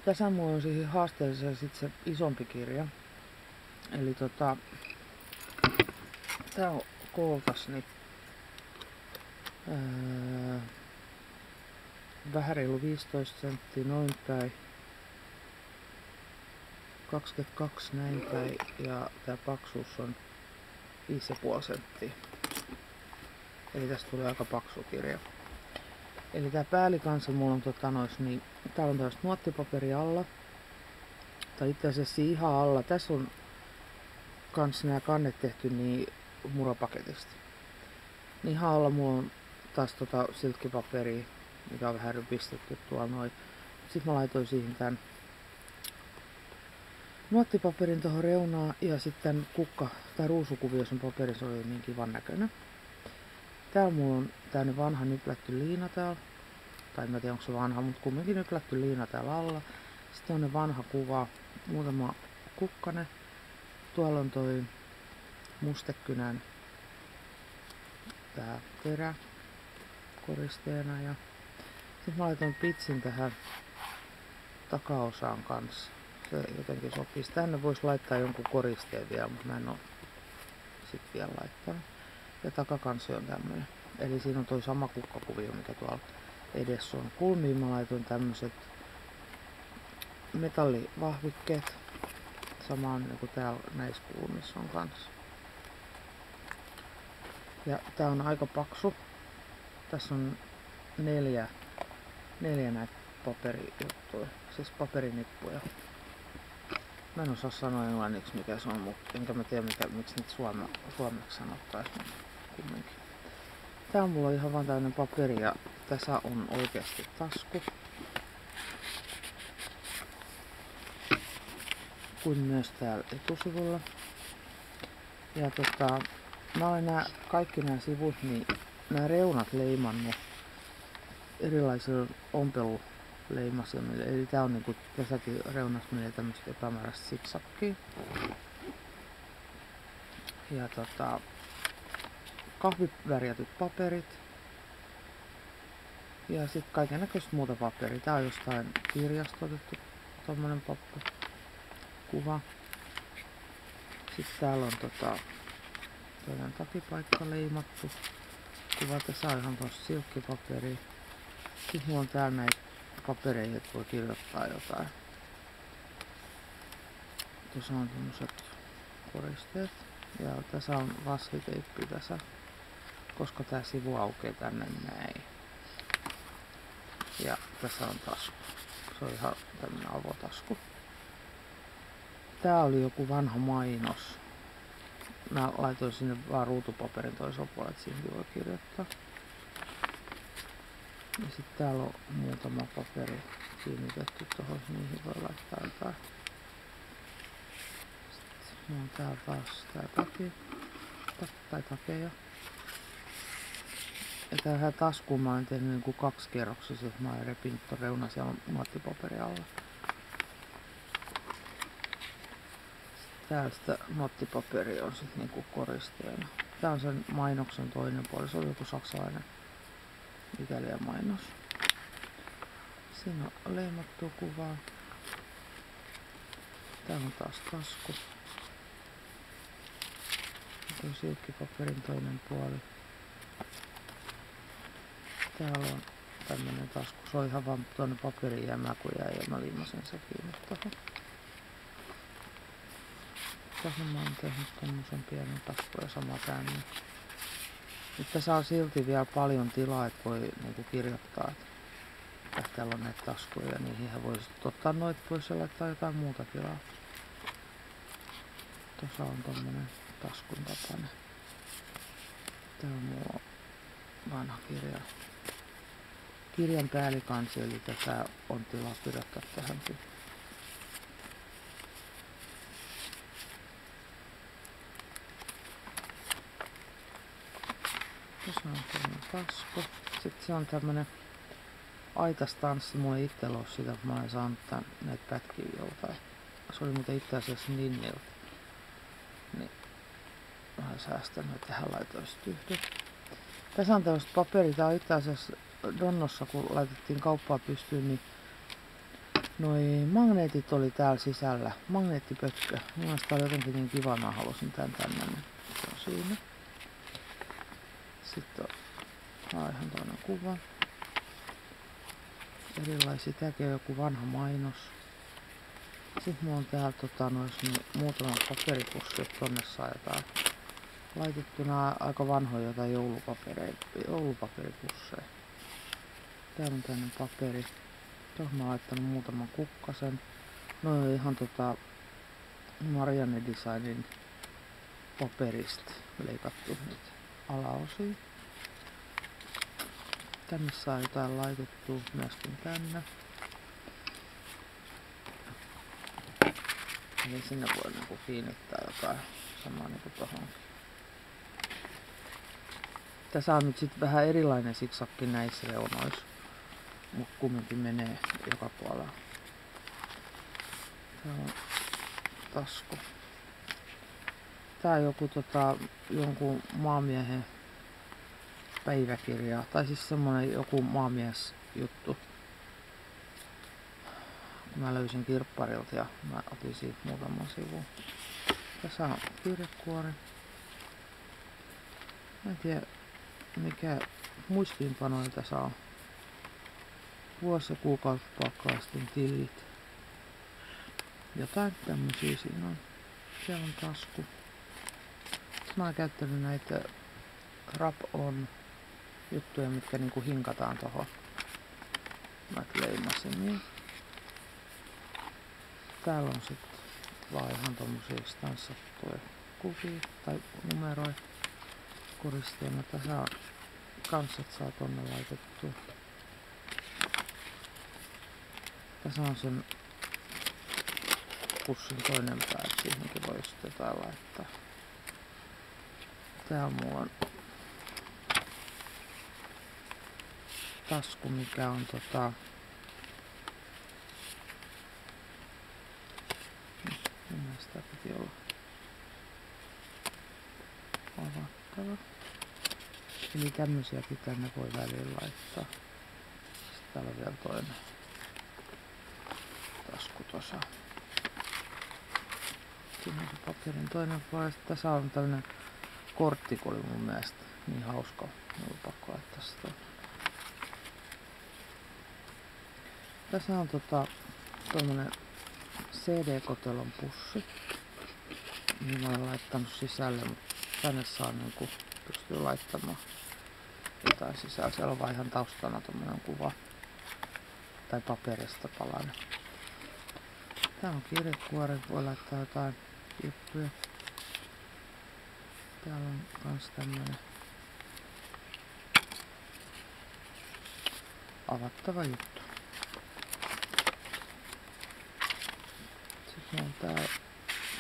Tässä mulla on siihen haasteeseen sitten se isompi kirja. Eli tää on kooltas niin vähän reilu 15 senttiä noin päin. 22 näin päin ja tää paksuus on 5,5 senttiä. Eli tästä tulee aika paksu kirja. Eli tää päällikansi mulla on niin täällä on tällaista nuottipaperia alla. Tai itse asiassa ihan alla. Tässä on kans nämä kannet tehty niin murapaketista. Niin ihan alla mulla on taas silkkipaperia, mikä on vähän rypistetty tuolla noin. Sitten mä laitoin siihen tän nuottipaperin tuohon reunaan ja sitten kukka tai ruusukuvioisen paperin, se oli niin kivan näköinen. Täällä mulla on tämmönen vanha nyplätty liina täällä. Tai en tiedä onko se vanha, mutta kumminkin nyplätty liina täällä alla. Sitten on ne vanha kuva, muutama kukkane. Tuolla on toi mustekynän tää terä koristeena ja sitten mä laitan pitsin tähän takaosaan kanssa. Se jotenkin sopii. Tänne voisi laittaa jonkun koristeen vielä, mutta mä en oo sit vielä laittanut. Ja takakansi on tämmönen. Eli siinä on toi sama kukkakuvio, mikä tuolla edessä on. Kulmiin mä laitoin tämmöset metallivahvikkeet. Samaan kuin täällä näissä kulmissa on kanssa. Ja tää on aika paksu. Tässä on neljä näitä paperijuttuja, siis paperinippuja. Mä en osaa sanoa englanniksi mikä se on, mutta enkä mä tiedä miksi niitä suomeksi sanottais, mutta kumminkin. Tää on mulla ihan vaan täynnä paperi ja tässä on oikeasti tasku. Kuin myös täällä etusivulla. Ja mä olen kaikki nämä sivut, niin nämä reunat leimannut erilaisilla ompeluleimasimilla. Eli tää on niinku, tässäkin reunassa menee tämmöstä epämääräistä siksakkia. Ja kahvivärjätyt paperit. Ja sitten kaikennäköistä muuta paperia. Tää on jostain kirjasta otettu tommonen pappu. Kuva. Sitten täällä on toinen takipaikka leimattu. Kuva, tässä on ihan tossa silkkipaperia. Sitten mulla on täällä näitä papereita, että voi kirjoittaa jotain. Tuossa on tämmöset koristeet. Ja tässä on vaskiteippi tässä, koska tää sivu aukeaa tänne näin. Ja tässä on tasku. Se on ihan tämmönen avotasku. Tää oli joku vanha mainos. Mä laitoin sinne vaan ruutupaperin toisella puolella, että siihen voi kirjoittaa. Ja sitten täällä on muutama paperi kiinnitetty tuohon, niihin voi laittaa jotain. Sitten mulla on täällä taas tää takeja. Ja tähän taskuun mä oon tehnyt niinku 2 kerroksisia, mä oon repinnyt ton reuna siellä nuottipaperi alla. Täältä nuottipaperi on sitten niinku koristeena. Tää on sen mainoksen toinen puoli, se on joku saksalainen Italian mainos. Siinä on leimattua kuvaa. Täällä on taas tasku. Tuo silkkipaperin toinen puoli. Täällä on tämmönen tasku. Se on ihan vaan tuonne paperiin jämä kun jäi ja mä liimasin se kiinni tohon. Tässä mä oon tehnyt tommosen pienen taskun ja sama tänne. Nyt tässä on silti vielä paljon tilaa, että voi niinku kirjoittaa. Että täällä on näitä taskuja ja niihin voi ottaa noit pois ja laittaa jotain muuta tilaa. Tuossa on tommonen taskun tapainen. Tää on mulla vanha kirja. Kirjan päällikansi, eli tätä on tilaa kirjoittaa tähänkin. Tässä on tämmönen tasku. Sitten se on tämmönen aitastanssi. Mulla ei itsellä oo sitä, kun mä olen saanut näitä pätkiä joltain. Se oli muuten itse asiassa Ninniltä. Niin mä olen säästänyt, että tähän laitoin sit yhden. Tässä on tällaista paperia. Tää on itse asiassa Donnossa, kun laitettiin kauppaa pystyyn, niin Noi magneetit oli täällä sisällä. Magneettipökkö. Mielestäni oli jotenkin niin kiva, mä halusin tän tänne. Se on siinä. Sitten on ihan toinen kuva. Erilaisia. Tämäkin on joku vanha mainos. Sitten mulla on täällä muutama paperipussi, että tonne saa jotain laitettuna aika vanhoja jotain joulupaperipusseja. Täällä on tämmönen paperi. Tuohon mä oon laittanut muutaman kukkasen. Noin on ihan Marianne Designin paperista leikattu nyt alaosia. Tänne saa jotain laitettua myöskin tänne. Eli sinne voi niinku kiinnittää jotain samaa niinku tohonkin. Tässä on nyt sit vähän erilainen siksakki näissä reunoissa. Mut kumminkin menee joka puolella. Tää on tasku. Tää on joku jonkun maamiehen päiväkirja. Tai siis semmonen joku maamiesjuttu. Mä löysin kirpparilta ja mä otin siitä muutaman sivun. Tässä on kirjekuori. Mä en tiedä mikä muistiinpanoja tässä on. Vuosi- ja kuukausipakkaisten tilit. Jotain tämmösiä siinä on. Siellä on tasku. Mä oon käyttänyt näitä Rap-On juttuja, mitkä niinku hinkataan tohon. Mä leimasin niin. Täällä on sit vaan ihan tommosia stanssattuja kuvia tai numeroja koristeena. Tässä on kansat saa tonne laitettua. Tässä on sen pussin toinen pää, että siihenkin voi sitten jotain laittaa. Täällä mulla on tasku, mikä on sitä piti olla avattava. Eli tämmösiäkin tänne voi väliin laittaa. Sitten täällä on vielä toinen tasku tossa. Siinä on se paperin toinen puoli. Tässä on tämmönen kortti, kun oli mun mielestä niin hauska. Mulla on pakko laittaa sitä. Tässä on tommonen CD-kotelon pussi. Niin mä olen laittanut sisälle, mutta tänne saa niinku pystyy laittamaan jotain sisällä. Siellä on vaan ihan taustana tommonen kuva. Tai paperista palanen. Tää on kirjekuori, voi laittaa jotain juttuja. Täällä on kans tämmönen avattava juttu. Sitten on tää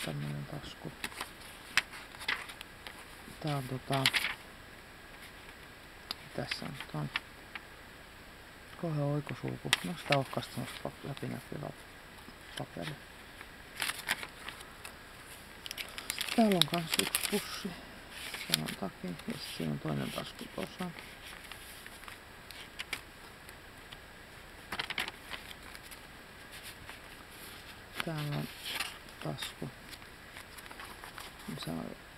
tämmönen tasku. Tää on tässä on kauhean oikosulku. No sitä ohkaistamassa läpinäkyvä paperi. Sitten täällä on kans yksi pussi. Siellä on taki ja sitten siinä on toinen tasku tuossa. Täällä on tasku.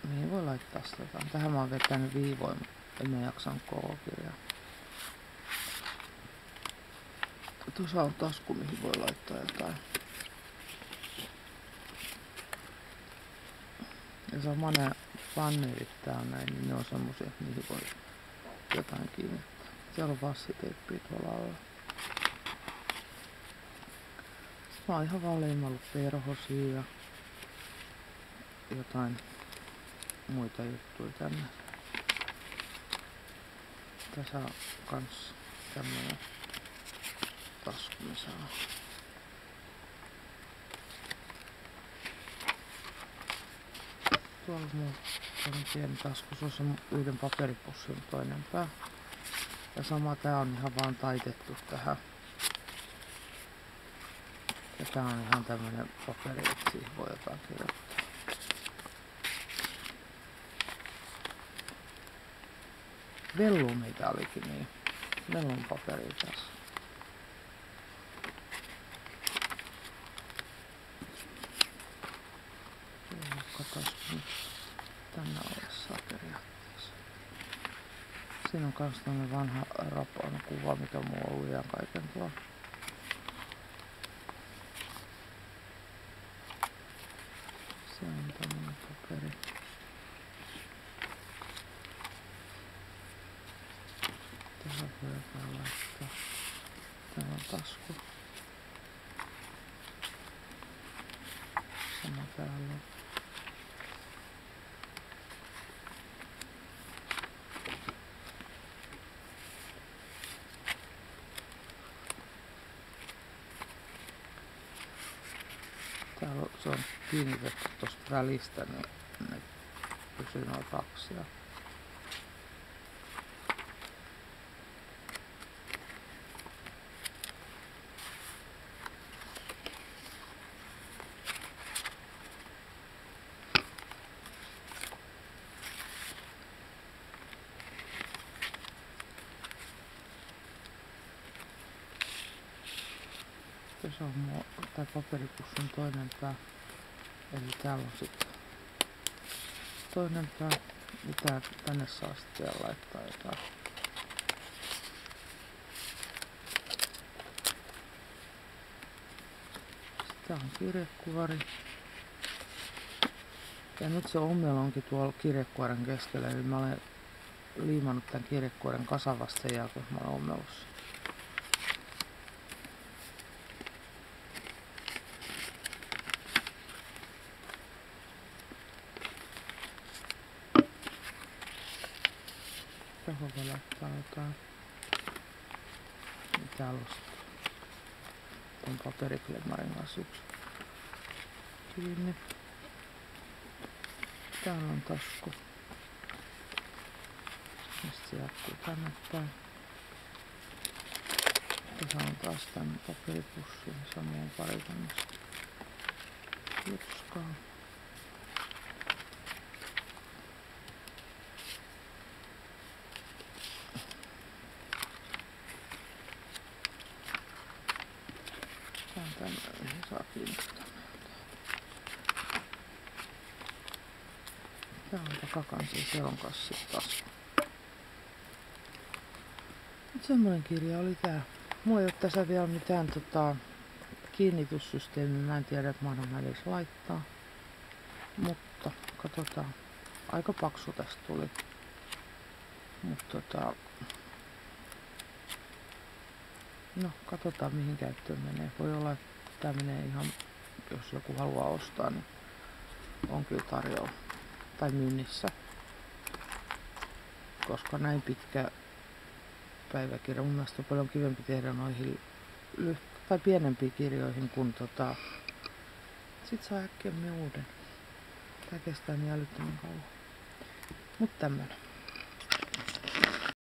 Mihin voi laittaa sitä jotain. Tähän mä oon vetänyt viivoja, mutta en mä jaksanut koko kirjaa. Tuossa on tasku, mihin voi laittaa jotain. Ja sama nää pannerit täällä näin, niin ne on semmosia, mihin voi jotain kiinnittää. Siellä on vassiteippiä tuolla alla. Sitten mä oon ihan vaan leimallut perhosia ja jotain muita juttuja tänne. Tässä on kans tämmönen tasku, missä on tuolla on pieni tasku, se on se yhden paperipussin toinen pää. Ja sama tää on ihan vaan taitettu tähän. Ja tää on ihan tämmönen paperi, että siihen voi jotain kirjoittaa. Vellumeita olikin niin. Vellun paperi tässä. Siinä on kans tämmönen vanha rapaana kuva, mikä mulla on ollut ihan kaiken tuolla. Se on tämmönen paperi. Tähän voidaan laittaa. Täällä on tasku. Sama täällä on. Täällä on, se on kiinnitetty tosta välistä, niin ne pysyy noin kaksi. Tässä on tää paperipussin toinen pää. Eli täällä on sitten toinen pää. Ja tänne saa sitten vielä laittaa jotain. Sitten on kirjekuori. Ja nyt se ommelo onkin tuolla kirjekuoren keskellä. Eli mä olen liimannut tän kirjekuoren kasan vasta sen jälkeen, kun mä olen ommelossa. Tähän voi laittaa jotain. Ja täällä on ton paperiklemmarin kanssa yksi kiinni. Täällä on tasku. Ja sit se jatkuu tänne päin. Tässä on taas tänne paperipussi. Samoin pari tämmöstä jutskaa. Tää on tämmönen, saa kiinnittää. Tää on takakan siis, se on kanssa sit tasku. Nyt semmonen kirja oli tää. Mulla ei oo tässä vielä mitään kiinnityssysteemiä. Mä en tiedä, että mä annan edes laittaa. Mutta katsotaan. Aika paksu tästä tuli. Mutta no, katsotaan mihin käyttöön menee. Voi olla, että tää menee ihan, jos joku haluaa ostaa, niin on kyllä tarjolla. Tai myynnissä. Koska näin pitkä päiväkirja. Mun mielestä on paljon kivempi tehdä noihin tai pienempiin kirjoihin, kun sit saa äkkiä uuden. Tää kestää niin älyttömän kauan. Mut tämmönen.